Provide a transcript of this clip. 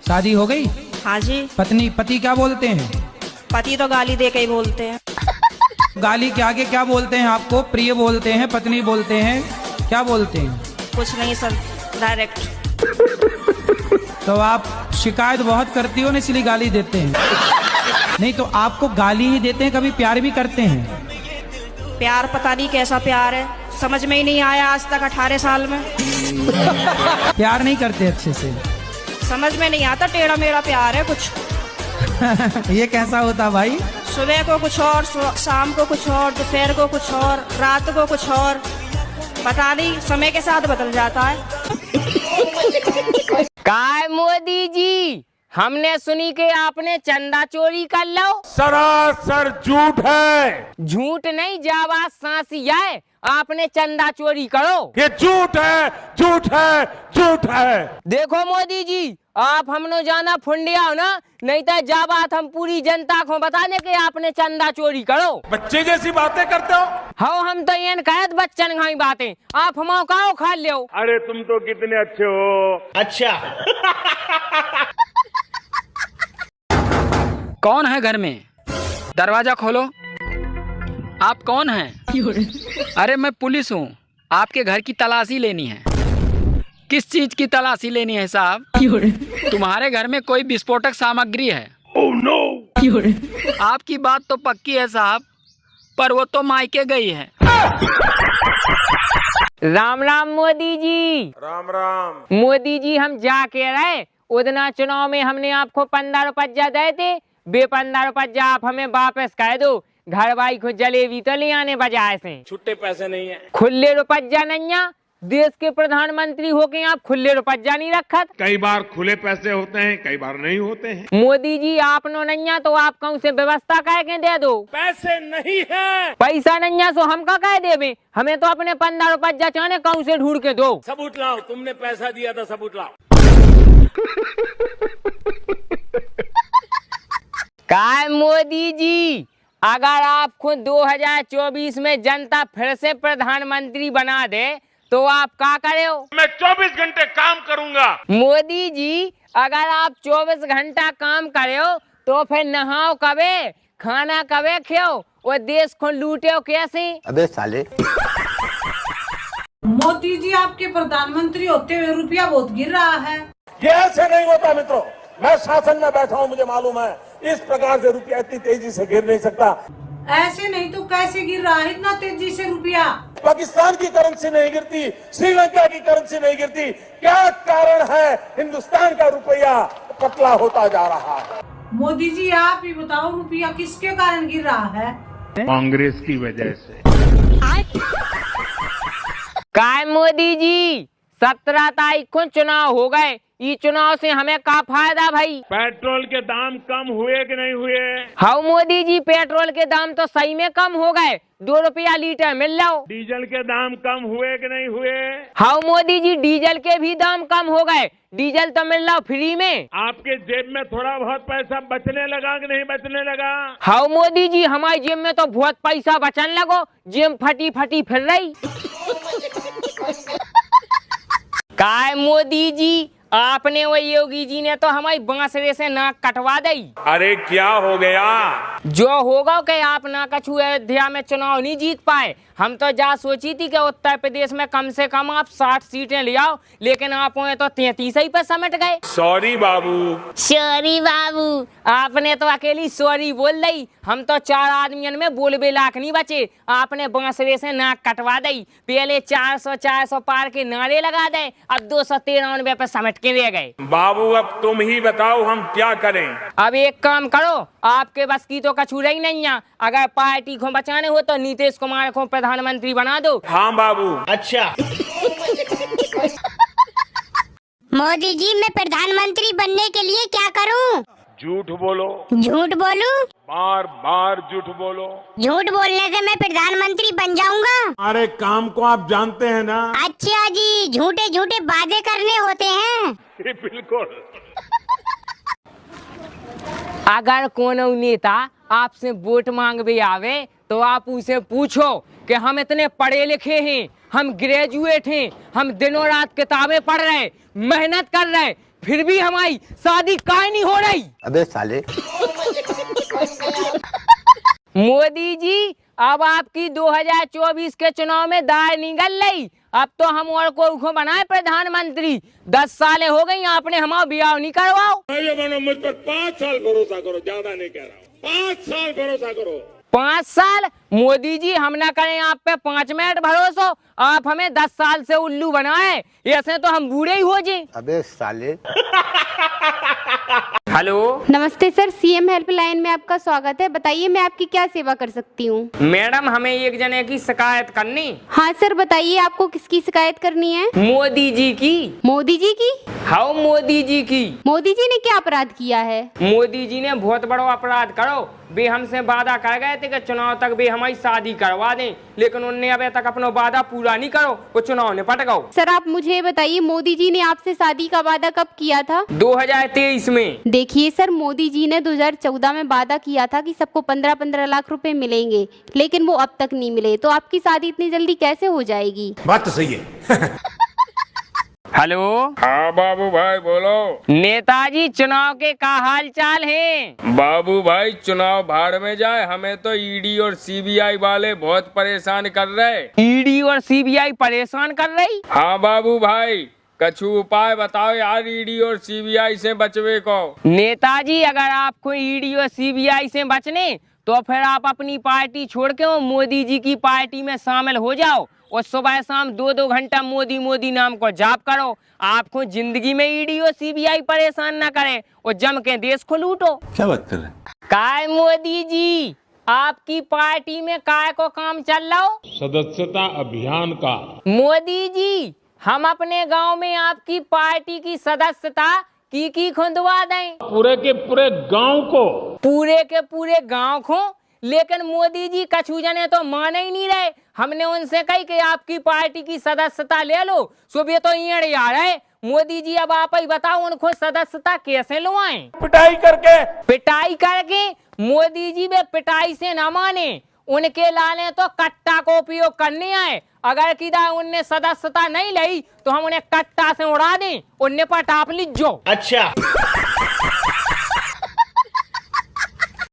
शादी हो गई? हाँ जी। पति क्या बोलते हैं? पति तो गाली दे के ही बोलते हैं। गाली के आगे क्या बोलते हैं आपको? प्रिय बोलते हैं, पत्नी बोलते हैं, क्या बोलते हैं? कुछ नहीं सर, डायरेक्ट। तो आप शिकायत बहुत करती हो ना, इसलिए गाली देते हैं। नहीं तो आपको गाली ही देते हैं, कभी प्यार भी करते हैं? प्यार पता नहीं कैसा प्यार है, समझ में ही नहीं आया आज तक 18 साल में। प्यार नहीं करते अच्छे से? समझ में नहीं आता, टेढ़ा मेढ़ा प्यार है कुछ। ये कैसा होता भाई? सुबह को कुछ और, शाम को कुछ और, दोपहर को कुछ और, रात को कुछ और, पता नहीं, समय के साथ बदल जाता है। काय मोदी जी, हमने सुनी कि आपने चंदा चोरी कर लो। सरासर झूठ है। झूठ नहीं, जावा सांसी है, आपने चंदा चोरी करो। ये झूठ है, झूठ है, झूठ है। देखो मोदी जी, आप हमनो जाना फुंडिया हो ना, नहीं तो जा बात हम पूरी जनता को बताने के आपने चंदा चोरी करो। बच्चे जैसी बातें करते हो। हाँ, हम तो ये कहत बच्चन घाई बातें, आप हम काओ खा लो। अरे तुम तो कितने अच्छे हो। अच्छा। कौन है घर में? दरवाजा खोलो। आप कौन हैं? अरे मैं पुलिस हूँ, आपके घर की तलाशी लेनी है। किस चीज की तलाशी लेनी है साहब? तुम्हारे घर में कोई विस्फोटक सामग्री है? Oh no. आपकी बात तो पक्की है साहब, पर वो तो मायके गई है। राम राम मोदी जी। राम राम। मोदी जी, हम जा के रहे उतना चुनाव में हमने आपको 15 रुपया दे थे, बे 15 रुपया आप हमें वापस कर दो। घर भाई को जलेबी तो ले आने बजाय से छुट्टे पैसे नहीं है। खुले रुपया नहीं, देश के प्रधानमंत्री होके आप खुले रुपया नहीं रखत। कई बार खुले पैसे होते हैं, कई बार नहीं होते हैं। मोदी जी, आप नो नहीं तो आप कहूँ से व्यवस्था कह के दे दो। पैसे नहीं है। पैसा नहीं सो हम का कह देवे, हमें तो अपने 15 रुपया चाहे कहूँ से ढूंढ के दो। सबूत लाओ, तुमने पैसा दिया था, सबूत लाओ। काय मोदी जी, अगर आपको 2024 में जनता फिर से प्रधानमंत्री बना दे तो आप क्या करे हो? मैं 24 घंटे काम करूंगा। मोदी जी, अगर आप 24 घंटा काम करे हो तो फिर नहाओ कबे, खाना कबे खाओ, वो देश को लूटे हो कैसे? अबे साले। मोदी जी, आपके प्रधानमंत्री होते हुए रुपया बहुत गिर रहा है। ये ऐसे नहीं होता मित्रों, मैं शासन में बैठा हूँ, मुझे मालूम है इस प्रकार से रुपया इतनी तेजी से गिर नहीं सकता। ऐसे नहीं तो कैसे गिर रहा है इतना तेजी से रुपया? पाकिस्तान की करेंसी नहीं गिरती, श्रीलंका की करेंसी नहीं गिरती, क्या कारण है? हिंदुस्तान का रुपया पतला होता जा रहा है। मोदी जी, आप ही बताओ, रुपया किसके कारण गिर रहा है? कांग्रेस की वजह से। काय मोदी जी, 17 तारीख को चुनाव हो गए, ये चुनाव से हमें क्या फायदा भाई? पेट्रोल के दाम कम हुए कि नहीं हुए? हाँ मोदी जी, पेट्रोल के दाम तो सही में कम हो गए, 2 रुपया लीटर मिल रहा। डीजल के दाम कम हुए कि नहीं हुए? हाँ मोदी जी, डीजल के भी दाम कम हो गए, डीजल तो मिल रहा फ्री में। आपके जेब में थोड़ा बहुत पैसा बचने लगा कि नहीं बचने लगा? हाँ मोदी जी, हमारी जेब में तो बहुत पैसा बचने लगो, जेब फटी फटी फिर रही। काय मोदी जी, आपने वो योगी जी ने तो हमारी बांसुरी से नाक कटवा दी। अरे क्या हो गया? जो होगा कि आप ना कछु अयोध्या में चुनाव नहीं जीत पाए। हम तो जा सोची थी कि उत्तर प्रदेश में कम से कम आप 60 सीटें ले आओ, लेकिन आप तो 33 ही पे समेट गए। सॉरी बाबू। सॉरी बाबू, आपने तो अकेली सॉरी बोल दी, हम तो 4 आदमियों में बोलबे लाख नहीं बचे। आपने बांसुरी से नाक कटवा दी, पहले 400 पार के नारे लगा दे, अब 293 पे समेट के ले गए। बाबू अब तुम ही बताओ हम क्या करें? अब एक काम करो, आपके बस की तो कछु रही नहीं है, अगर पार्टी को बचाने हो तो नीतीश कुमार को प्रधानमंत्री बना दो। हाँ बाबू। अच्छा। मोदी जी, मैं प्रधानमंत्री बनने के लिए क्या करूं? झूठ बोलो। झूठ बोलूं? बार बार झूठ बोलो। झूठ बोलने से मैं प्रधानमंत्री बन जाऊंगा? हमारे काम को आप जानते हैं ना? अच्छा जी, झूठे झूठे वादे करने होते हैं। बिल्कुल। अगर कोनो नेता आपसे वोट मांगवे आवे तो आप उसे पूछो कि हम इतने पढ़े लिखे हैं, हम ग्रेजुएट हैं, हम दिनों रात किताबें पढ़ रहे, मेहनत कर रहे, फिर भी हमारी शादी काहे नहीं हो रही? अबे साले। मोदी जी अब आपकी 2024 के चुनाव में दाय निकल रही। अब तो हम और को बनाए प्रधानमंत्री। 10 सालें हो गई आपने हमारा ब्याह नहीं करवाओ। मुझ पर 5 साल भरोसा करो, ज्यादा नहीं कह रहा हूँ, 5 साल भरोसा करो। 5 साल? मोदी जी हम ना करें आप पे 5 मिनट भरोसा, आप हमें 10 साल से उल्लू बनाए, ऐसे तो हम बूढ़े ही हो जाए। अबे साले। हेलो, नमस्ते सर, सीएम हेल्पलाइन में आपका स्वागत है। बताइए मैं आपकी क्या सेवा कर सकती हूँ? मैडम हमें एक जने की शिकायत करनी। हाँ सर बताइए, आपको किसकी शिकायत करनी है? मोदी जी की। मोदी जी की? हाँ मोदी जी की। मोदी जी ने क्या अपराध किया है? मोदी जी ने बहुत बड़ा अपराध करो। वे हमसे वादा कर गए थे कि चुनाव तक वे हमारी शादी करवा दें, लेकिन उनने अभी तक अपना वादा पूरा नहीं करो, वो चुनाव निपट गओ। सर आप मुझे बताइए, मोदी जी ने आपसे शादी का वादा कब किया था? 2023 में। देखिए सर, मोदी जी ने 2014 में वादा किया था कि सबको 15-15 लाख रुपए मिलेंगे, लेकिन वो अब तक नहीं मिले, तो आपकी शादी इतनी जल्दी कैसे हो जाएगी? बात तो सही है। हेलो। हाँ बाबू भाई बोलो। नेताजी चुनाव के का हाल चाल है? बाबू भाई चुनाव भाड़ में जाए, हमें तो ईडी और सीबीआई वाले बहुत परेशान कर रहे। ईडी और सीबीआई परेशान कर रही? हाँ बाबू भाई, कछु उपाय बताओ यार ईडी और सीबीआई से बचवे को। नेताजी अगर आपको ईडी और सीबीआई से बचने तो फिर आप अपनी पार्टी छोड़ के वो मोदी जी की पार्टी में शामिल हो जाओ और सुबह शाम 2-2 घंटा मोदी मोदी नाम को जाप करो। आपको जिंदगी में ईडी और सीबीआई परेशान ना करे और जम के देश को लूटो। क्या बात कर रहे हैं? काय मोदी जी आपकी पार्टी में काय को काम चल रहा हो? सदस्यता अभियान का। मोदी जी हम अपने गांव में आपकी पार्टी की सदस्यता की खुंदवा दें? पूरे के पूरे गांव को। पूरे के पूरे गांव को? लेकिन मोदी जी कछु जने तो माने ही नहीं रहे। हमने उनसे कही कि आपकी पार्टी की सदस्यता ले लो, सुबह तो ये आ रहे। मोदी जी अब आप ही बताओ उनको सदस्यता कैसे लुआएं? पिटाई करके। पिटाई करके? मोदी जी वे पिटाई से न माने, उनके लाले तो कट्टा को उपयोग करने आए। अगर किदा उनने सदस्यता नहीं ली तो हम उन्हें कट्टा से उड़ा दें और निपट आप लीजो। अच्छा।